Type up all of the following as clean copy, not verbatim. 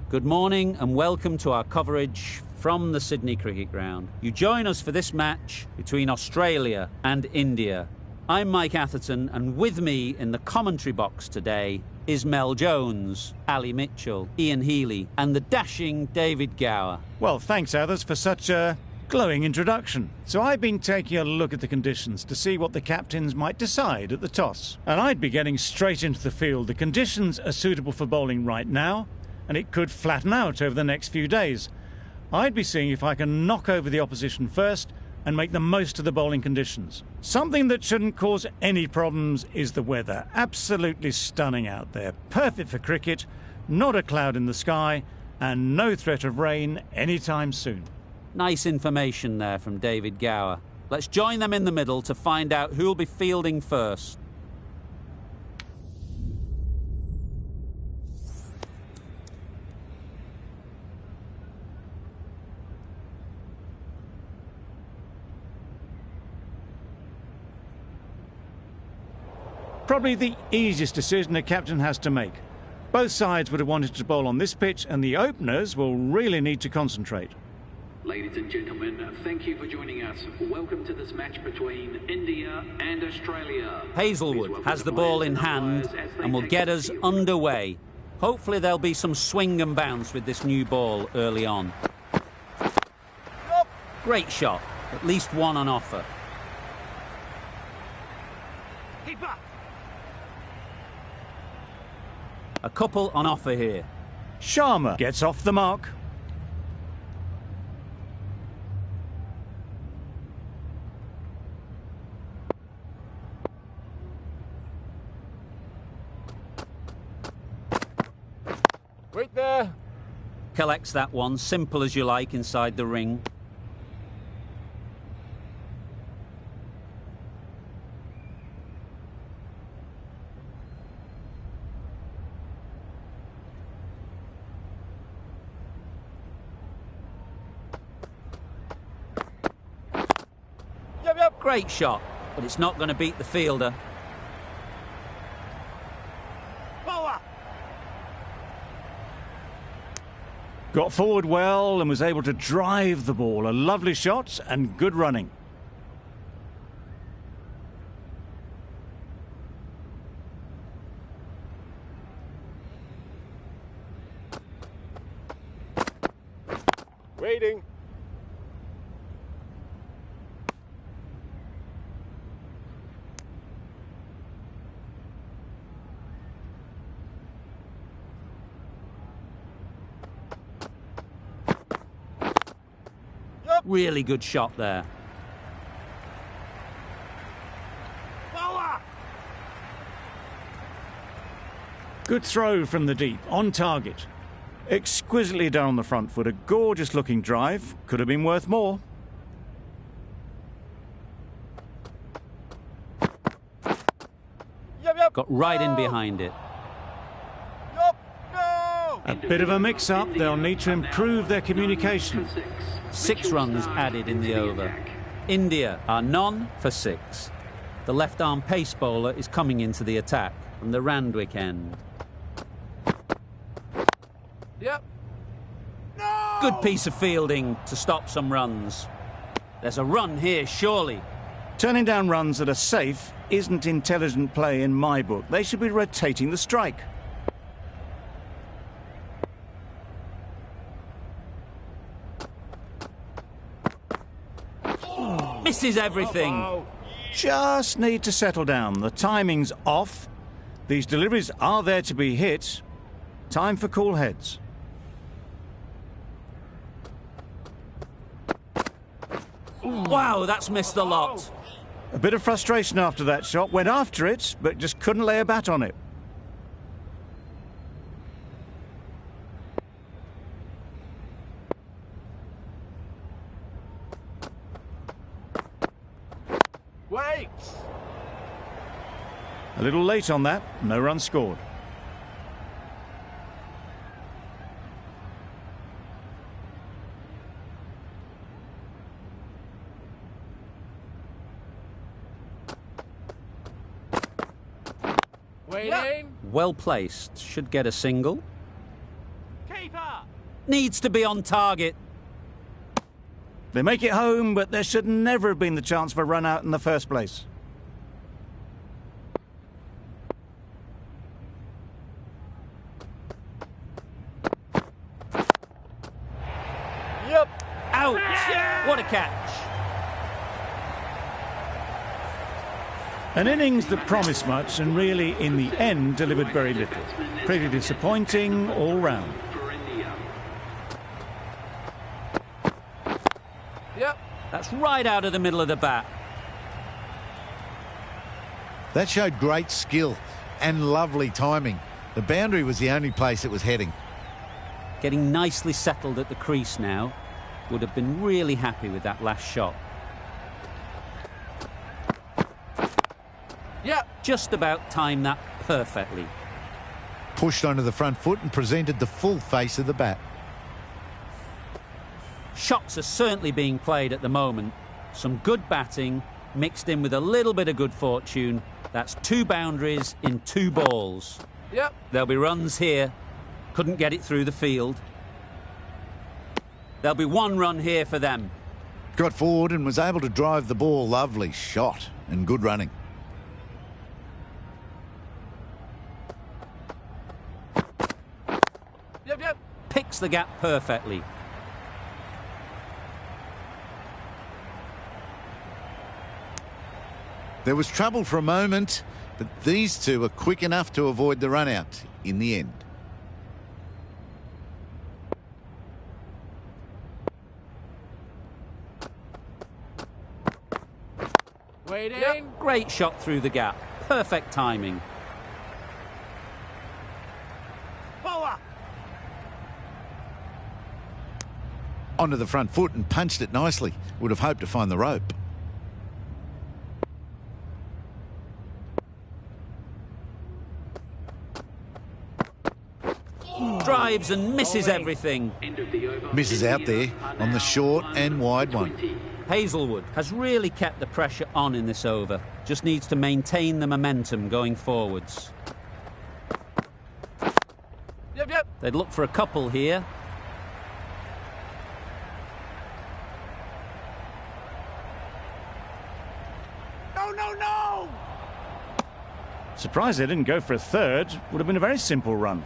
Good morning and welcome to our coverage from the Sydney Cricket Ground. You join us for this match between Australia and India. I'm Mike Atherton, and with me in the commentary box today is Mel Jones, Ali Mitchell, Ian Healy and the dashing David Gower. Well, thanks, Athers, for such a glowing introduction. So I've been taking a look at the conditions to see what the captains might decide at the toss. And I'd be getting straight into the field. The conditions are suitable for bowling right now, and it could flatten out over the next few days. I'd be seeing if I can knock over the opposition first and make the most of the bowling conditions. Something that shouldn't cause any problems is the weather. Absolutely stunning out there. Perfect for cricket, not a cloud in the sky, and no threat of rain anytime soon. Nice information there from David Gower. Let's join them in the middle to find out who'll be fielding first. Probably the easiest decision a captain has to make. Both sides would have wanted to bowl on this pitch, and the openers will really need to concentrate. Ladies and gentlemen, thank you for joining us. Welcome to this match between India and Australia. Hazelwood has the ball in hand and will get us underway. Hopefully there'll be some swing and bounce with this new ball early on. Great shot, at least one on offer. A couple on offer here. Sharma gets off the mark. Wait there. Collects that one, simple as you like, inside the ring. Great shot, but it's not going to beat the fielder. Got forward well and was able to drive the ball. A lovely shot and good running. Waiting. Really good shot there. Good throw from the deep, on target. Exquisitely done on the front foot. A gorgeous looking drive. Could have been worth more. Got right in behind it. A bit of a mix-up. They'll need to improve their communication. 6 runs added in the over. India are none for 6. The left-arm pace bowler is coming into the attack from the Randwick end. Yep. Good piece of fielding to stop some runs. There's a run here, surely. Turning down runs that are safe isn't intelligent play in my book. They should be rotating the strike. Misses everything. Just need to settle down. The timing's off. These deliveries are there to be hit. Time for cool heads. Wow, that's missed the lot. A bit of frustration after that shot. Went after it, but just couldn't lay a bat on it. Wait. A little late on that. No run scored. Waiting. Well placed. Should get a single. Needs to be on target. They make it home, but there should never have been the chance for a run out in the first place. Yep. Ouch! What a catch. An innings that promised much and really, in the end, delivered very little. Pretty disappointing all round. For India. Yep. That's right out of the middle of the bat. That showed great skill and lovely timing. The boundary was the only place it was heading. Getting nicely settled at the crease now. Would have been really happy with that last shot. Yep. Just about timed that perfectly. Pushed onto the front foot and presented the full face of the bat. Shots are certainly being played at the moment. Some good batting mixed in with a little bit of good fortune. That's 2 boundaries in 2 balls. Yep. There'll be runs here. Couldn't get it through the field. There'll be 1 run here for them. Got forward and was able to drive the ball. Lovely shot and good running. Yep. Yep. Picks the gap perfectly. There was trouble for a moment, but these two were quick enough to avoid the run out in the end. Waiting. Yep. Great shot through the gap. Perfect timing. Bowler. Onto the front foot and punched it nicely. Would have hoped to find the rope. Drives and misses everything. End of the over. Misses out there on the short and wide one. 20. Hazelwood has really kept the pressure on in this over. Just needs to maintain the momentum going forwards. Yep. Yep. They'd look for a couple here. No. Surprised they didn't go for a third. Would have been a very simple run.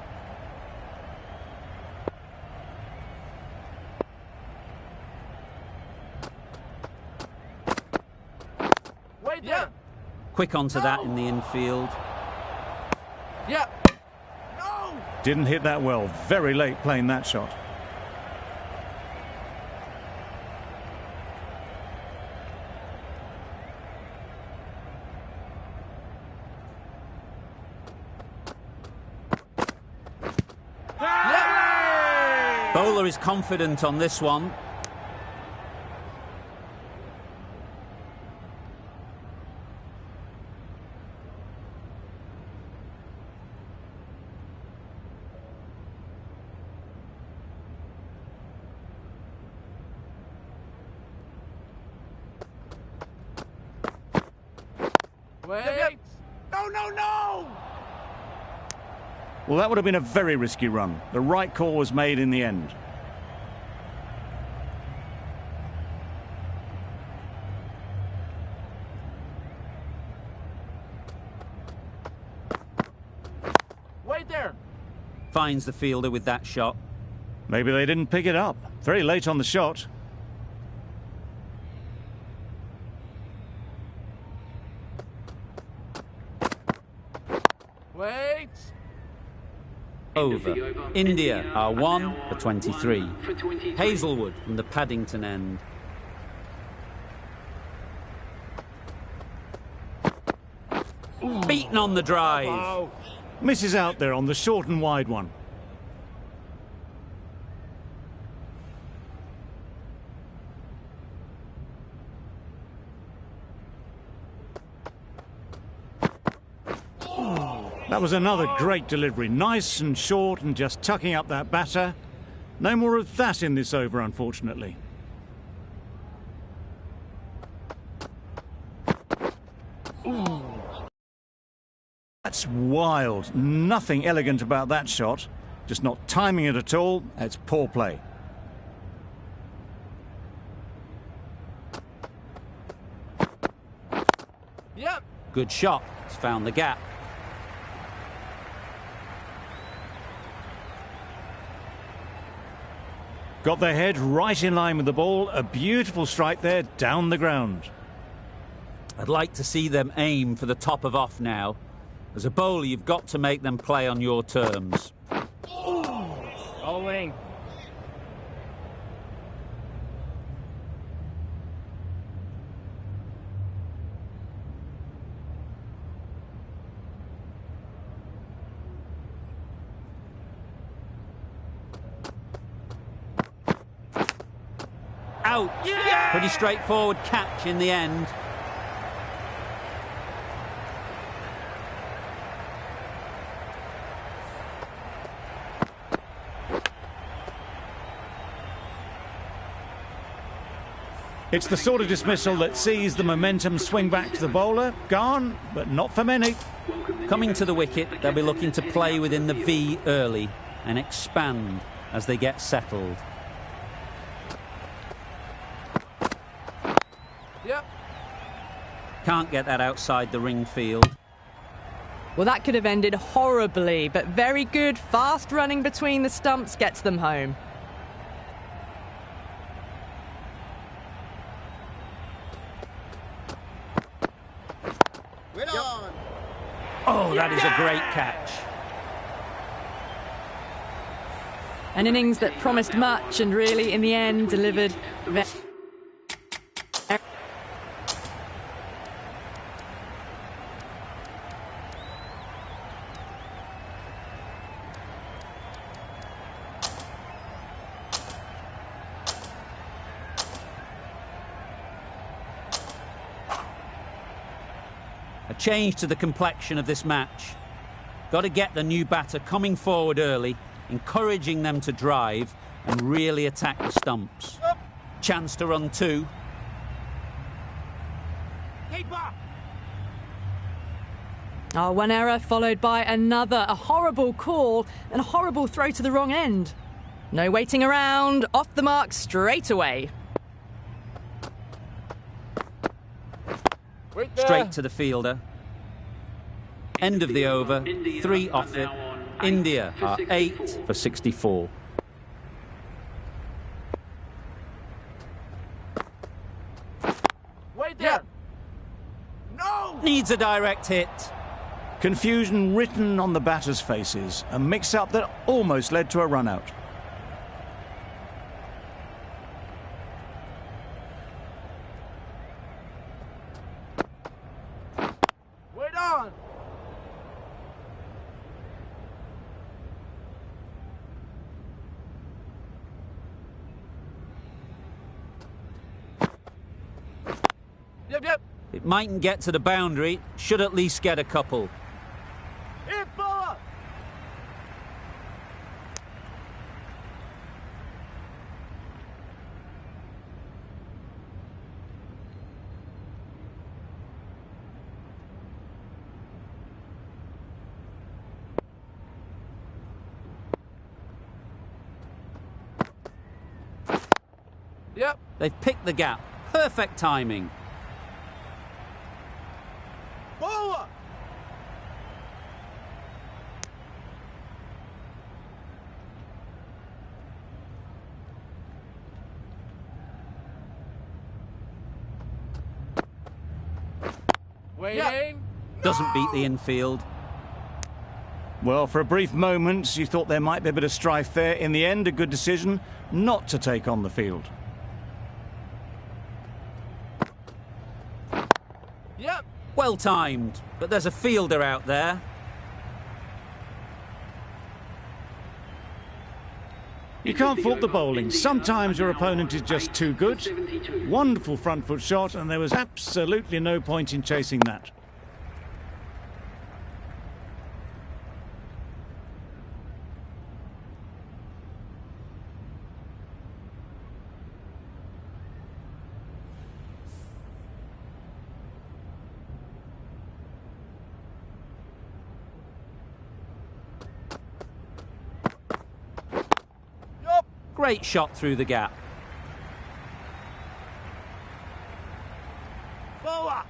Wait there. Quick onto that in the infield. Yep. No. Didn't hit that well. Very late playing that shot. Bowler is confident on this one. Wait. No. Well, that would have been a very risky run. The right call was made in the end. Wait there. Finds the fielder with that shot. Maybe they didn't pick it up. Very late on the shot. Wait. Over. India are 1 for 23. Hazelwood from the Paddington end. Beaten on the drive. Oh. Misses out there on the short and wide one. That was another great delivery. Nice and short and just tucking up that batter. No more of that in this over, unfortunately. That's wild. Nothing elegant about that shot. just not timing it at all. It's poor play. Yep. Good shot. It's found the gap. Got their head right in line with the ball. A beautiful strike there down the ground. I'd like to see them aim for the top of off now. As a bowler, you've got to make them play on your terms. Bowling. Out! Yeah! Pretty straightforward catch in the end. It's the sort of dismissal that sees the momentum swing back to the bowler. Gone, but not for many. Coming to the wicket, they'll be looking to play within the V early and expand as they get settled. Yep. Can't get that outside the ring field. Well, that could have ended horribly, but very good, fast running between the stumps gets them home. Oh, that is a great catch. An innings that promised much and really, in the end, delivered. A change to the complexion of this match. Got to get the new batter coming forward early, encouraging them to drive and really attack the stumps. Chance to run two. Oh, one error followed by another. A horrible call and a horrible throw to the wrong end. No waiting around. Off the mark straight away. Straight to the fielder. End of the over. 3 off it. India are 8 for 64. Wait there. No. Needs a direct hit. Confusion written on the batters' faces. A mix-up that almost led to a run-out. Wait on. Yep. It mightn't get to the boundary. Should at least get a couple. Hit ball. Yep. They've picked the gap. Perfect timing. Bowler. Waiting. Doesn't beat the infield. Well, for a brief moment, you thought there might be a bit of strife there. In the end, a good decision not to take on the field. Yep. Well timed, but there's a fielder out there. You can't fault the bowling. Sometimes your opponent is just too good. Wonderful front foot shot, and there was absolutely no point in chasing that. Great shot through the gap. Boa!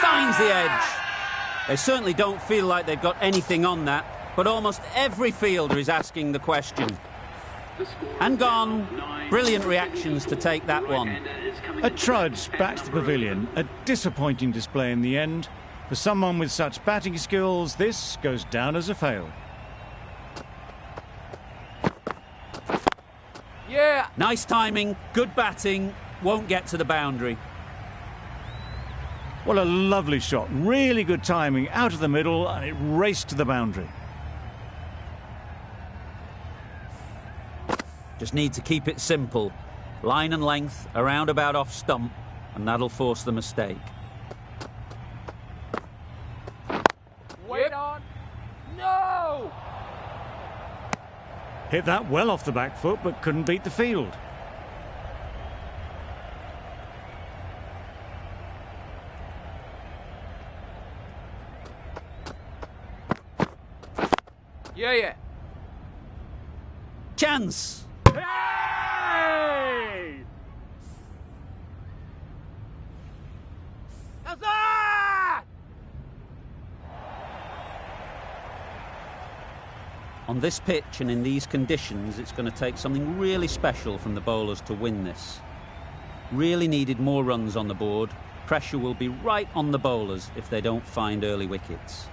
Finds the edge. They certainly don't feel like they've got anything on that, but almost every fielder is asking the question. And gone. Brilliant reactions to take that one. A trudge back to the pavilion. A disappointing display in the end. For someone with such batting skills, this goes down as a fail. Yeah! Nice timing, good batting, won't get to the boundary. What a lovely shot. Really good timing. Out of the middle, and it raced to the boundary. Just need to keep it simple. Line and length, around about off stump, and that'll force the mistake. Wait on! No! Hit that well off the back foot, but couldn't beat the field. Yeah. Chance! Hey! Outside! On this pitch and in these conditions, it's going to take something really special from the bowlers to win this. Really needed more runs on the board. Pressure will be right on the bowlers if they don't find early wickets.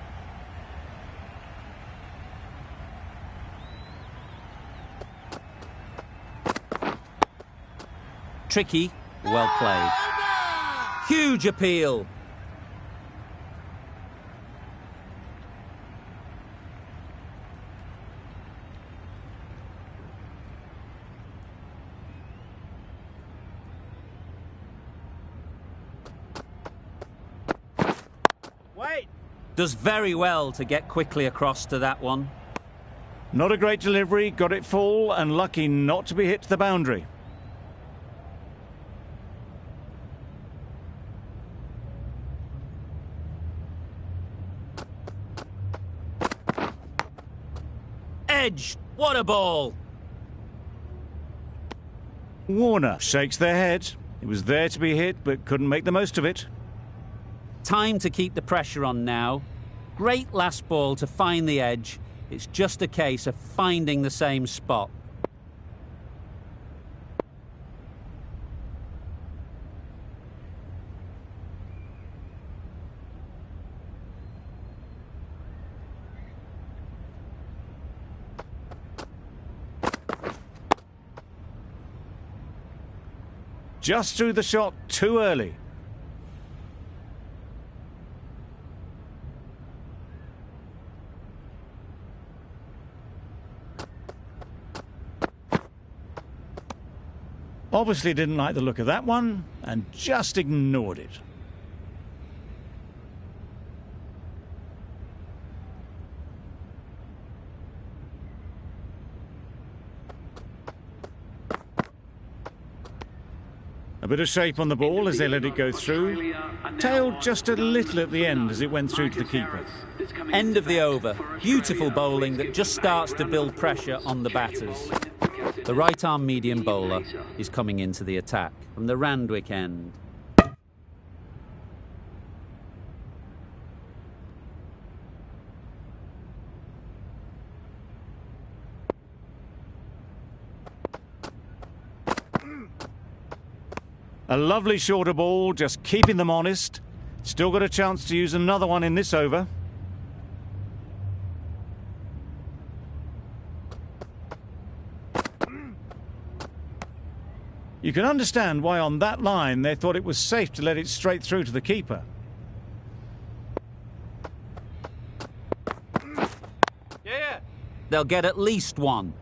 Tricky, well played. Huge appeal. Wait! Does very well to get quickly across to that one. Not a great delivery, got it full, and lucky not to be hit to the boundary. Edge! What a ball! Warner shakes their head. It was there to be hit, but couldn't make the most of it. Time to keep the pressure on now. Great last ball to find the edge. It's just a case of finding the same spot. Just threw the shot too early. Obviously didn't like the look of that one and just ignored it. A bit of shape on the ball as they let it go through. Tailed just a little at the end as it went through to the keeper. End of the over. Beautiful bowling that just starts to build pressure on the batters. The right-arm medium bowler is coming into the attack from the Randwick end. A lovely shorter ball, just keeping them honest. Still got a chance to use another one in this over. You can understand why on that line they thought it was safe to let it straight through to the keeper. Yeah! They'll get at least one.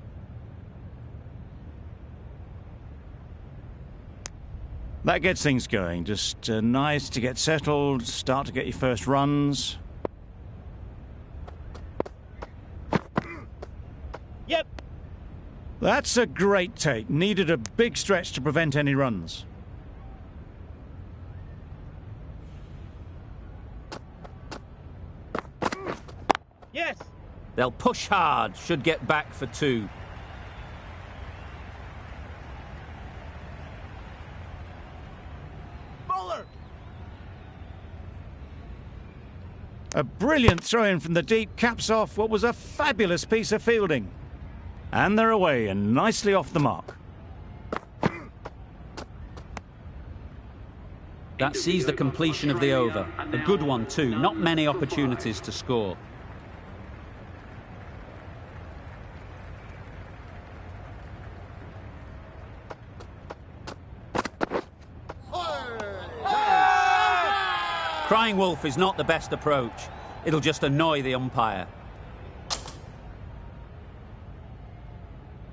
That gets things going. Just nice to get settled, start to get your first runs. Yep! That's a great take. Needed a big stretch to prevent any runs. Yes. They'll push hard, should get back for 2. Bowler. A brilliant throw-in from the deep caps off what was a fabulous piece of fielding. And they're away and nicely off the mark. That sees the completion of the over. A good one too, not many opportunities to score. Crying wolf is not the best approach. It'll just annoy the umpire.